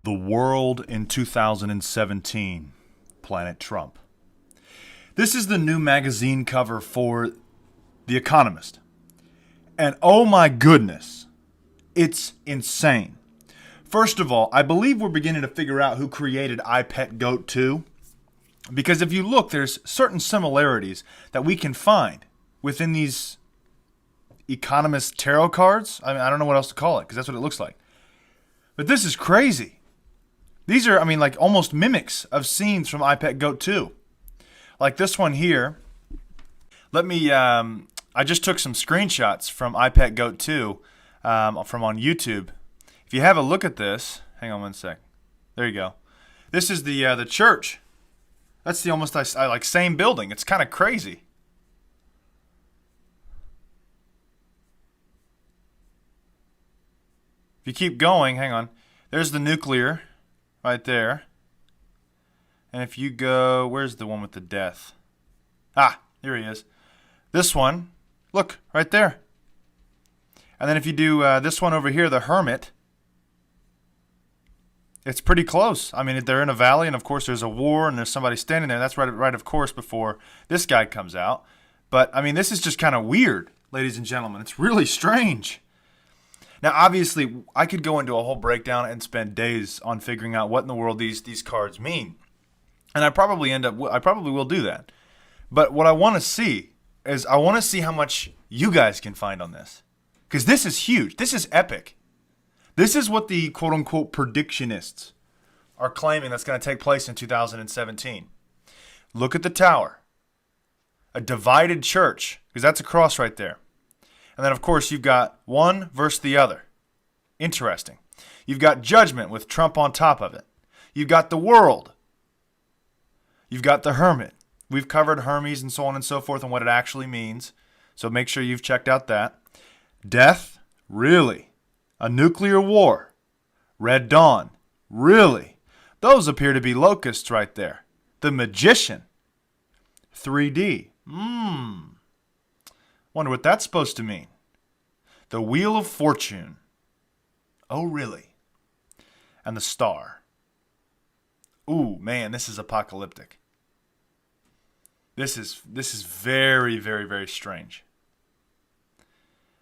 The World in 2017, Planet Trump. This is the new magazine cover for The Economist. And oh my goodness, it's insane. First of all, I believe we're beginning to figure out who created I Pet Goat 2. Because if you look, there's certain similarities that we can find within these Economist tarot cards. I mean, I don't know what else to call it because that's what it looks like. But this is crazy. These are, like almost mimics of scenes from I Pet Goat 2. Like this one here. I just took some screenshots from I Pet Goat 2 from on YouTube. If you have a look at this, hang on one sec. There you go. This is the church. That's the almost like same building. It's kind of crazy. If you keep going, hang on. There's the nuclear right there. And if you go, where's the one with the death? Ah, here he is. This one, look, right there. And then if you do this one over here, the hermit, it's pretty close. I mean, they're in a valley, and of course there's a war, and there's somebody standing there. That's right, of course, before this guy comes out. But, this is just kind of weird, ladies and gentlemen. It's really strange. Now, obviously, I could go into a whole breakdown and spend days on figuring out what in the world these cards mean. And I probably will do that. But what I want to see is I want to see how much you guys can find on this. Because this is huge. This is epic. This is what the quote-unquote predictionists are claiming that's going to take place in 2017. Look at the tower. A divided church, because that's a cross right there. And then, of course, you've got one versus the other. Interesting. You've got judgment with Trump on top of it. You've got the world. You've got the hermit. We've covered Hermes and so on and so forth and what it actually means. So make sure you've checked out that. Death? Really? A nuclear war? Red Dawn? Really? Those appear to be locusts right there. The magician? 3D? Wonder what that's supposed to mean. The Wheel of Fortune. Oh, really? And the star. Ooh, man, this is apocalyptic. This is very, very, very strange.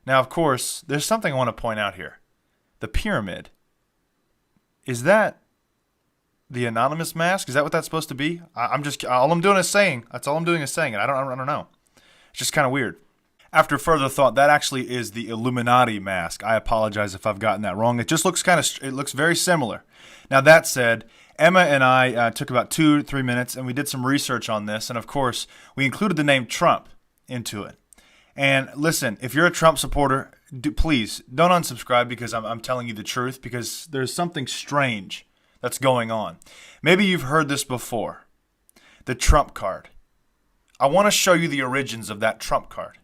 Now, of course, there's something I want to point out here. The pyramid. Is that the anonymous mask? Is that what that's supposed to be? All I'm doing is saying. That's all I'm doing is saying it. I don't know. It's just kind of weird. After further thought, that actually is the Illuminati mask. I apologize if I've gotten that wrong. It just looks it looks very similar. Now that said, Emma and I took about 2 to 3 minutes and we did some research on this. And of course, we included the name Trump into it. And listen, if you're a Trump supporter, please don't unsubscribe because I'm telling you the truth, because there's something strange that's going on. Maybe you've heard this before. The Trump card. I want to show you the origins of that Trump card.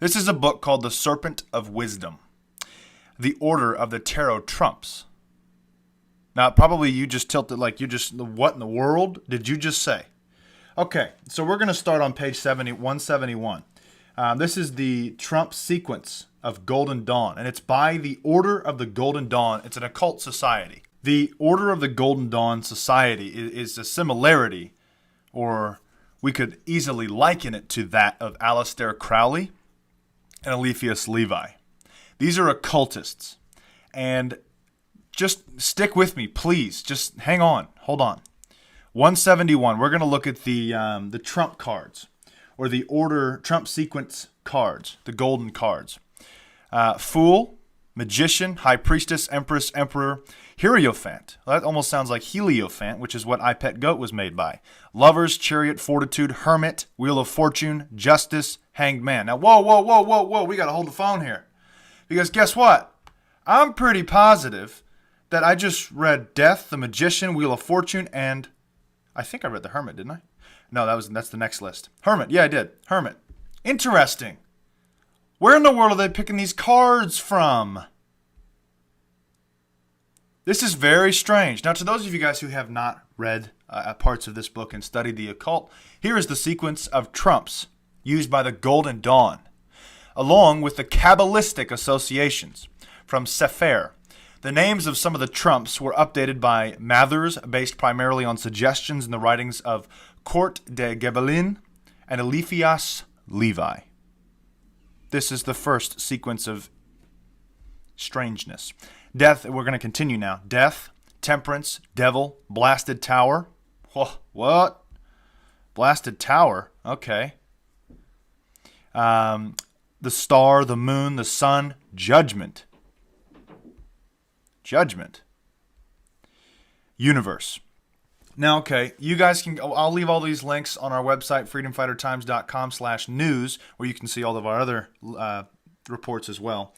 This is a book called The Serpent of Wisdom, The Order of the Tarot Trumps. Now, probably you just tilted like what in the world did you just say? Okay, so we're going to start on page 171. This is the Trump sequence of Golden Dawn, and it's by the Order of the Golden Dawn. It's an occult society. The Order of the Golden Dawn Society is a similarity, or we could easily liken it to that of Aleister Crowley and Eliphas Levi. These are occultists. And just stick with me, please. Just hang on. Hold on. 171. We're going to look at the Trump cards, or the Order Trump sequence cards, the golden cards. Fool, Magician, High Priestess, Empress, Emperor, Hierophant. Well, that almost sounds like Heliophant, which is what I Pet Goat was made by. Lovers, Chariot, Fortitude, Hermit, Wheel of Fortune, Justice, Hanged Man. Now, whoa. We got to hold the phone here. Because guess what? I'm pretty positive that I just read Death, the Magician, Wheel of Fortune, and I think I read the Hermit, didn't I? No, that's the next list. Hermit. Yeah, I did. Hermit. Interesting. Where in the world are they picking these cards from? This is very strange. Now, to those of you guys who have not read parts of this book and studied the occult, here is the sequence of trumps used by the Golden Dawn, along with the Kabbalistic associations from Sefer, The names of some of the Trumps were updated by Mathers, based primarily on suggestions in the writings of Court de Gebelin and Eliphas Levi. This is the first sequence of strangeness. Death, we're going to continue now. Death, temperance, devil, blasted tower. What? Blasted tower? Okay. The star, the moon, the sun, judgment. Judgment. Universe. Now, okay, you guys can, I'll leave all these links on our website, freedomfightertimes.com/news, where you can see all of our other reports as well.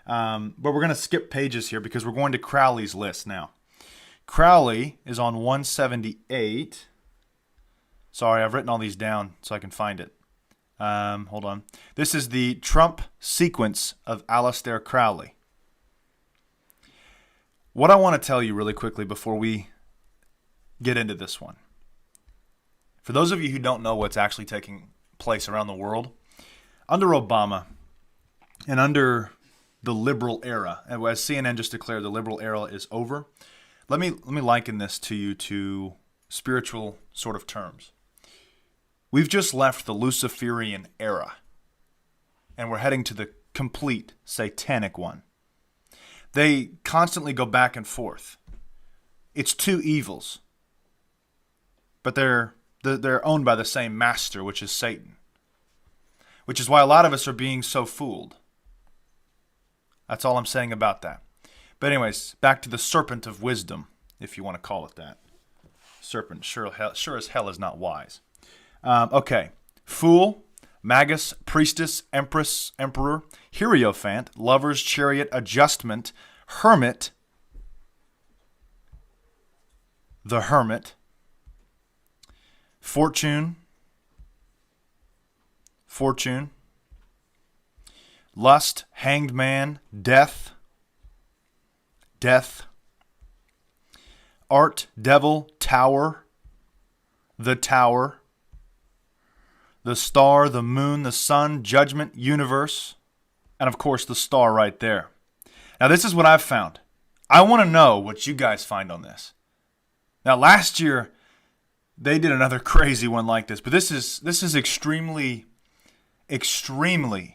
But we're going to skip pages here because we're going to Crowley's list now. Crowley is on 178. Sorry, I've written all these down so I can find it. Hold on. This is the Trump sequence of Aleister Crowley. What I want to tell you really quickly before we get into this one. For those of you who don't know what's actually taking place around the world, under Obama and under the liberal era, and as CNN just declared, the liberal era is over. Let me liken this to you to spiritual sort of terms. We've just left the Luciferian era, and we're heading to the complete satanic one. They constantly go back and forth. It's two evils, but they're owned by the same master, which is Satan. Which is why a lot of us are being so fooled. That's all I'm saying about that. But anyways, back to the serpent of wisdom, if you want to call it that. Serpent sure as hell is not wise. Okay. Fool, magus, priestess, empress, emperor, hierophant, lover's chariot, adjustment, hermit, the hermit, fortune, lust, hanged man, death, art, devil, tower, the star, the moon, the sun, judgment, universe, and of course the star right there. Now this is what I've found. I want to know what you guys find on this. Now last year they did another crazy one like this, but this is extremely occultic.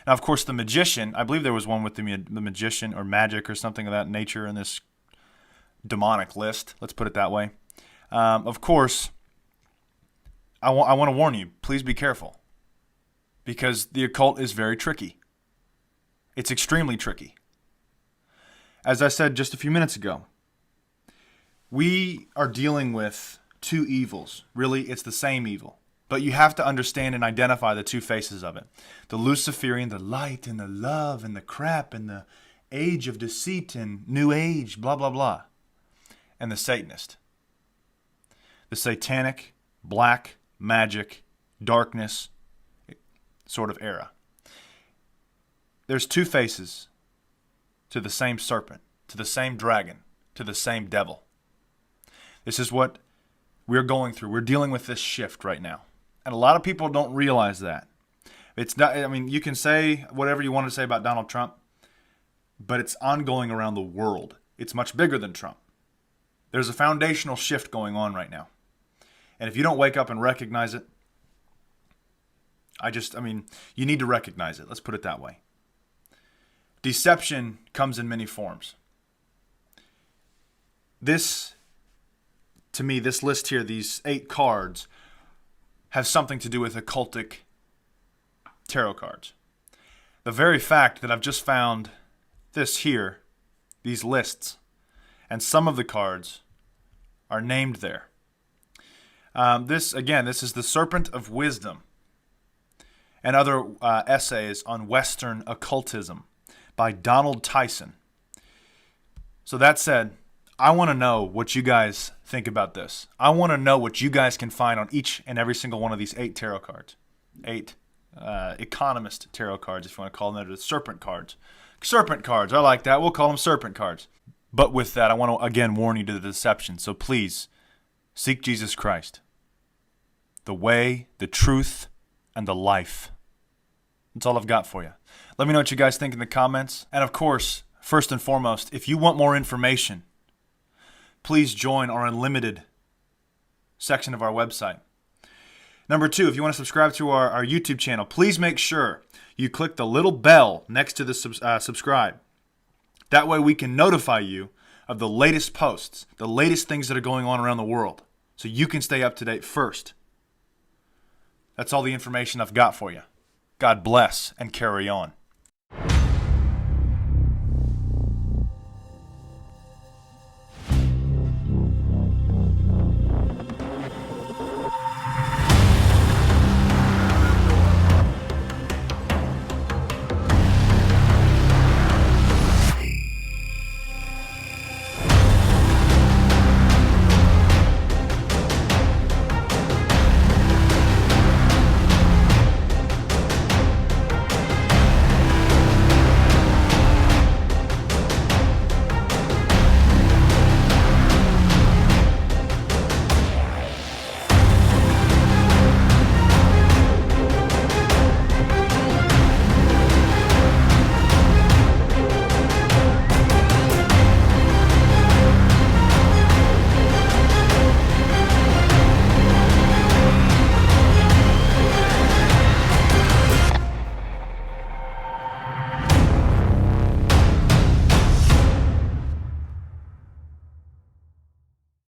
Now of course the magician, I believe there was one with the magician or magic or something of that nature in this demonic list. Let's put it that way. Of course, I want to warn you, please be careful. Because the occult is very tricky. It's extremely tricky. As I said just a few minutes ago, we are dealing with two evils. Really, it's the same evil. But you have to understand and identify the two faces of it. The Luciferian, the light and the love and the crap and the age of deceit and new age, blah, blah, blah. And the Satanist. The satanic, black, magic, darkness sort of era. There's two faces to the same serpent, to the same dragon, to the same devil. This is what we're going through. We're dealing with this shift right now. And a lot of people don't realize that. It's not, I mean, you can say whatever you want to say about Donald Trump, but it's ongoing around the world. It's much bigger than Trump. There's a foundational shift going on right now. And if you don't wake up and recognize it, you need to recognize it. Let's put it that way. Deception comes in many forms. This, to me, this list here, these 8 cards, have something to do with occultic tarot cards. The very fact that I've just found this here, these lists, and some of the cards are named there. This is the Serpent of Wisdom and other essays on Western occultism by Donald Tyson. So that said, I want to know what you guys think about this. I want to know what you guys can find on each and every single one of these 8 tarot cards. 8 economist tarot cards, if you want to call them that, or serpent cards. Serpent cards, I like that. We'll call them serpent cards. But with that, I want to again warn you to the deception. So please, seek Jesus Christ. The way, the truth, and the life. That's all I've got for you. Let me know what you guys think in the comments. And of course, first and foremost, if you want more information, please join our unlimited section of our website. Number 2, if you want to subscribe to our YouTube channel, please make sure you click the little bell next to the subscribe. That way we can notify you of the latest posts, the latest things that are going on around the world, so you can stay up to date first. That's all the information I've got for you. God bless and carry on.